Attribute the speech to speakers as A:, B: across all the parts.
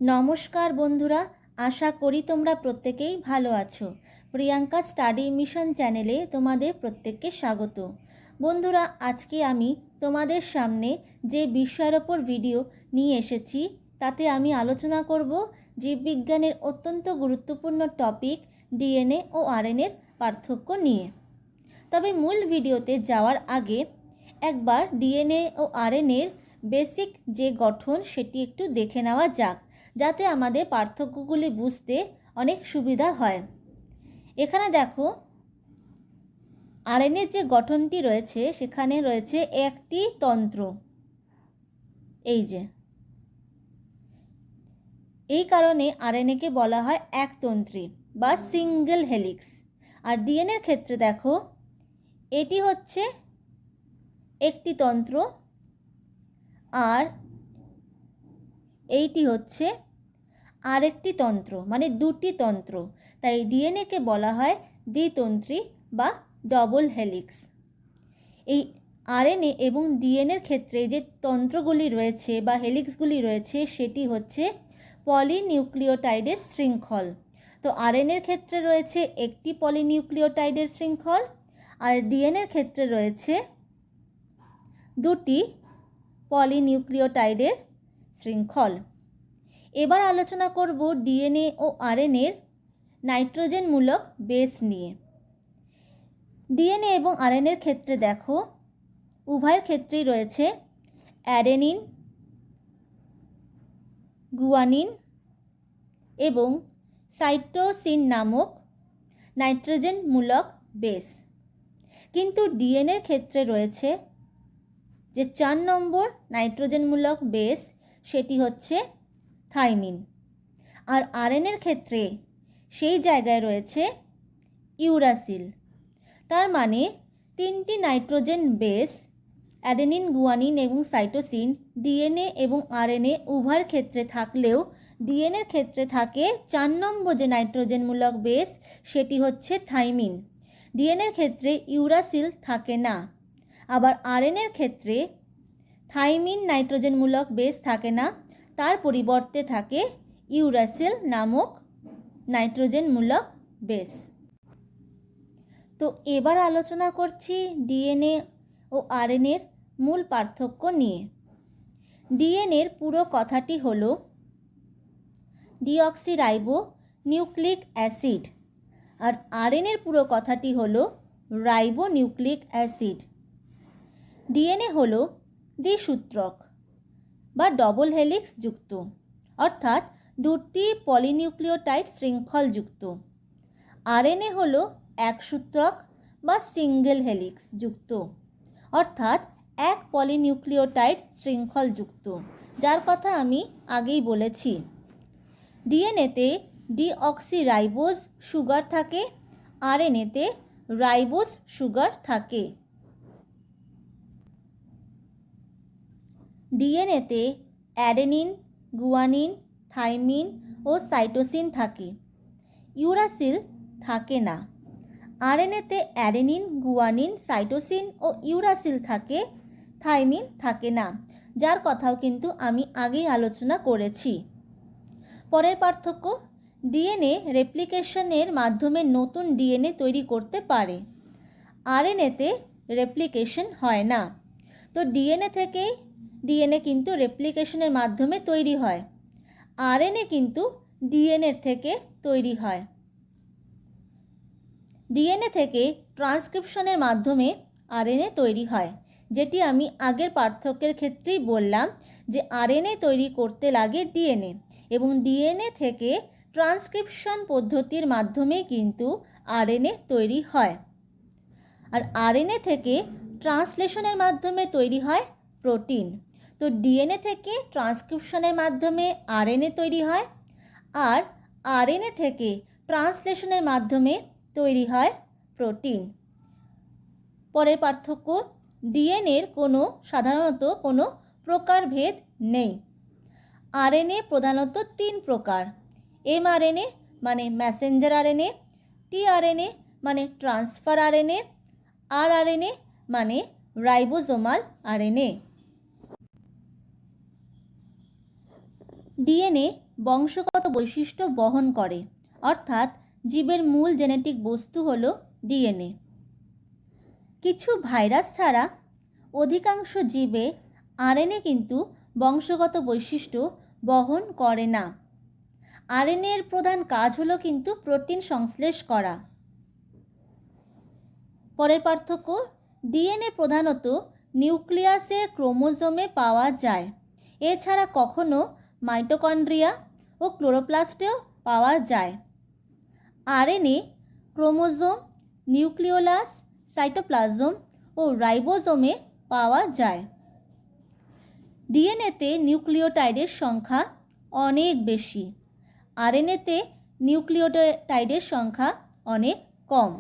A: নমস্কার বন্ধুরা, আশা করি তোমরা প্রত্যেকেই ভালো আছো। প্রিয়াঙ্কা স্টাডি মিশন চ্যানেলে তোমাদের প্রত্যেককে স্বাগত। বন্ধুরা, আজকে আমি তোমাদের সামনে যে বিষয়ের ওপর ভিডিও নিয়ে এসেছি তাতে আমি আলোচনা করব জীববিজ্ঞানের অত্যন্ত গুরুত্বপূর্ণ টপিক ডিএনএ ও আরএনএর পার্থক্য নিয়ে। তবে মূল ভিডিওতে যাওয়ার আগে একবার ডিএনএ ও আরএনএর বেসিক যে গঠন সেটি একটু দেখে নেওয়া যাক, যাতে আমাদের পার্থক্যগুলি বুঝতে অনেক সুবিধা হয়। এখানে দেখো, আরএনএর যে গঠনটি রয়েছে সেখানে রয়েছে একটি তন্ত্র, এই কারণে আরএনএকে বলা হয় একতন্ত্রী বা সিঙ্গেল হেলিক্স। আর ডিএনএর ক্ষেত্রে দেখো, এটি হচ্ছে একটি তন্ত্র আর এইটি হচ্ছে আরেকটি তন্ত্র, মানে দুটি তন্ত্র। তাই ডিএনএকে বলা হয় দ্বিতন্ত্রী বা ডবল হেলিক্স। এই আরএনএ এবং ডিএনএর ক্ষেত্রে যে তন্ত্রগুলি রয়েছে বা হেলিক্সগুলি রয়েছে সেটি হচ্ছে পলিনিউক্লিওটাইডের শৃঙ্খল। তো আরএনএর ক্ষেত্রে রয়েছে একটি পলিনিউক্লিওটাইডের শৃঙ্খল আর ডিএনএর ক্ষেত্রে রয়েছে দুটি পলিনিউক্লিওটাইডের শৃঙ্খল। এবার আলোচনা করব ডিএনএ ও আরএনএর নাইট্রোজেনমূলক বেস নিয়ে। ডিএনএ এবং আরএনএর ক্ষেত্রে দেখো, উভয়ের ক্ষেত্রেই রয়েছে অ্যাডেনিন, গুয়ানিন এবং সাইটোসিন নামক নাইট্রোজেনমূলক বেস। কিন্তু ডিএনএর ক্ষেত্রে রয়েছে যে 4 নম্বর নাইট্রোজেনমূলক বেস, সেটি হচ্ছে থাইমিন। আর আরএনএর ক্ষেত্রে সেই জায়গায় রয়েছে ইউরাসিল। তার মানে 3টি নাইট্রোজেন বেস অ্যাডেনিন, গুয়ানিন এবং সাইটোসিন ডিএনএ এবং আরএনএ উভয়ের ক্ষেত্রে থাকলেও ডিএনএর ক্ষেত্রে থাকে 4 নম্বর যে নাইট্রোজেনমূলক বেস, সেটি হচ্ছে থাইমিন। ডিএনএর ক্ষেত্রে ইউরাসিল থাকে না। আবার আরএনএর ক্ষেত্রে থাইমিন নাইট্রোজেনমূলক বেস থাকে না, তার পরিবর্তে থাকে ইউরাসিল নামক নাইট্রোজেনমূলক বেস। তো এবার আলোচনা করছি ডিএনএ ও আরএনএর মূল পার্থক্য নিয়ে। ডিএনএর পুরো কথাটি হলো ডিঅক্সিরাইবো নিউক্লিক অ্যাসিড আর আরএনএর পুরো কথাটি হলো রাইবো নিউক্লিক অ্যাসিড। ডিএনএ হলো দ্বিসূত্রক বা ডবল হেলিক্স যুক্ত, অর্থাৎ দুটি পলিনিউক্লিওটাইড শৃঙ্খল যুক্ত। আরএনএ হলো একসূত্রক বা সিঙ্গেল হেলিক্স যুক্ত, অর্থাৎ এক পলিনিউক্লিওটাইড শৃঙ্খল যুক্ত, যার কথা আমি আগেই বলেছি। ডিএনএতে ডিঅক্সিরাইবোজ সুগার থাকে, আরএনএতে রাইবোজ সুগার থাকে। ডিএনএতে অ্যাডেনিন, গুয়ানিন, থাইমিন ও সাইটোসিন থাকে, ইউরাসিল থাকে না। আরএনএতে অ্যাডেনিন, গুয়ানিন, সাইটোসিন ও ইউরাসিল থাকে, থাইমিন থাকে না, যার কথাও কিন্তু আমি আগেই আলোচনা করেছি। পরের পার্থক্য, ডিএনএ রেপ্লিকেশনের মাধ্যমে নতুন ডিএনএ তৈরি করতে পারে, আরএনএতে রেপ্লিকেশন হয় না। তো ডিএনএ কিন্তু রেপ্লিকেশনের মাধ্যমে তৈরি হয়, আরএনএ কিন্তু ডিএনএর থেকে তৈরি হয়। ডিএনএ থেকে ট্রান্সক্রিপশনের মাধ্যমে আরএনএ তৈরি হয়, যেটি আমি আগের পার্থক্যের ক্ষেত্রেই বললাম যে আরএনএ তৈরি করতে লাগে ডিএনএ, এবং ডিএনএ থেকে ট্রান্সক্রিপশন পদ্ধতির মাধ্যমে কিন্তু আরএনএ তৈরি হয়। আর আরএনএ থেকে ট্রান্সলেশনের মাধ্যমে তৈরি হয় প্রোটিন। তো ডিএনএ থেকে ট্রান্সক্রিপশনের মাধ্যমে আরএনএ তৈরি হয়, আর আরএনএ থেকে ট্রান্সলেশনের মাধ্যমে তৈরি হয় প্রোটিন। পরের পার্থক্য, ডিএনএর সাধারণত কোনো প্রকারভেদ নেই। আরএনএ প্রধানত 3 প্রকার: এমআরএনএ মানে ম্যাসেঞ্জার আরএনএ, টিআরএনএ মানে ট্রান্সফার আরএনএ, আরআরএনএ মানে রাইবোজোমাল আরএনএ। ডিএনএ বংশগত বৈশিষ্ট্য বহন করে, অর্থাৎ জীবের মূল জেনেটিক বস্তু হল ডিএনএ। কিছু ভাইরাস ছাড়া অধিকাংশ জীবে আরএনএ কিন্তু বংশগত বৈশিষ্ট্য বহন করে না। আরএনএ এর প্রধান কাজ হলো কিন্তু প্রোটিন সংশ্লেষ করা। পরের পার্থক্য, ডিএনএ প্রধানত নিউক্লিয়াসের ক্রোমোজোমে পাওয়া যায়। এছাড়া কখনো মাইটোকন্ড্রিয়া ও ক্লোরোপ্লাস্টেও পাওয়া যায়। আরএনএ ক্রোমোজোম, নিউক্লিওলাস, সাইটোপ্লাজম ও রাইবোজোমে পাওয়া যায়। ডিএনএতে নিউক্লিওটাইডের সংখ্যা অনেক বেশি, আরএনএতে নিউক্লিওটাইডের সংখ্যা অনেক কম।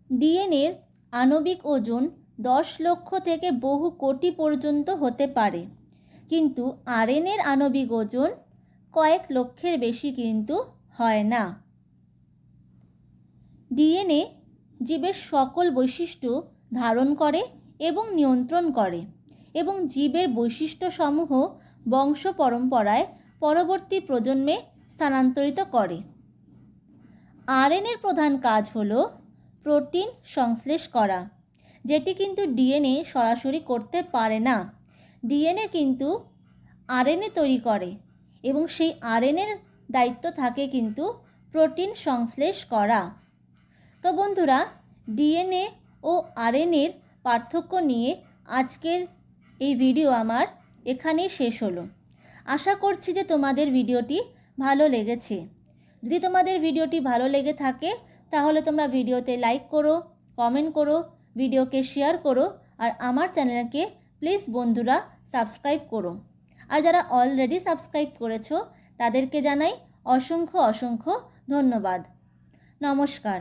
A: ডিএনএর আণবিক ওজন 10 লক্ষ থেকে বহু কোটি পর্যন্ত হতে পারে, কিন্তু আরএনএর আণবিক ওজন কয়েক লক্ষের বেশি কিন্তু হয় না। ডিএনএ জীবের সকল বৈশিষ্ট্য ধারণ করে এবং নিয়ন্ত্রণ করে এবং জীবের বৈশিষ্ট্যসমূহ বংশ পরম্পরায় পরবর্তী প্রজন্মে স্থানান্তরিত করে। আরএনএর প্রধান কাজ হল প্রোটিন সংশ্লেষ করা, যেটি কিন্তু ডিএনএ সরাসরি করতে পারে না। ডিএনএ কিন্তু আরএনএ তৈরি করে এবং সেই আরএনএর দায়িত্ব থাকে কিন্তু প্রোটিন সংশ্লেষ করা। তো বন্ধুরা, ডিএনএ ও আরএনএর পার্থক্য নিয়ে আজকের এই ভিডিও আমার এখানেই শেষ হলো। আশা করছি যে তোমাদের ভিডিওটি ভালো লেগেছে। যদি তোমাদের ভিডিওটি ভালো লেগে থাকে তাহলে তোমরা ভিডিওতে লাইক করো, কমেন্ট করো, ভিডিওকে শেয়ার করো, আর আমার চ্যানেলকে প্লিজ বন্ধুরা সাবস্ক্রাইব করো। আর যারা অলরেডি সাবস্ক্রাইব করেছো তাদেরকে জানাই অসংখ্য অসংখ্য ধন্যবাদ। নমস্কার।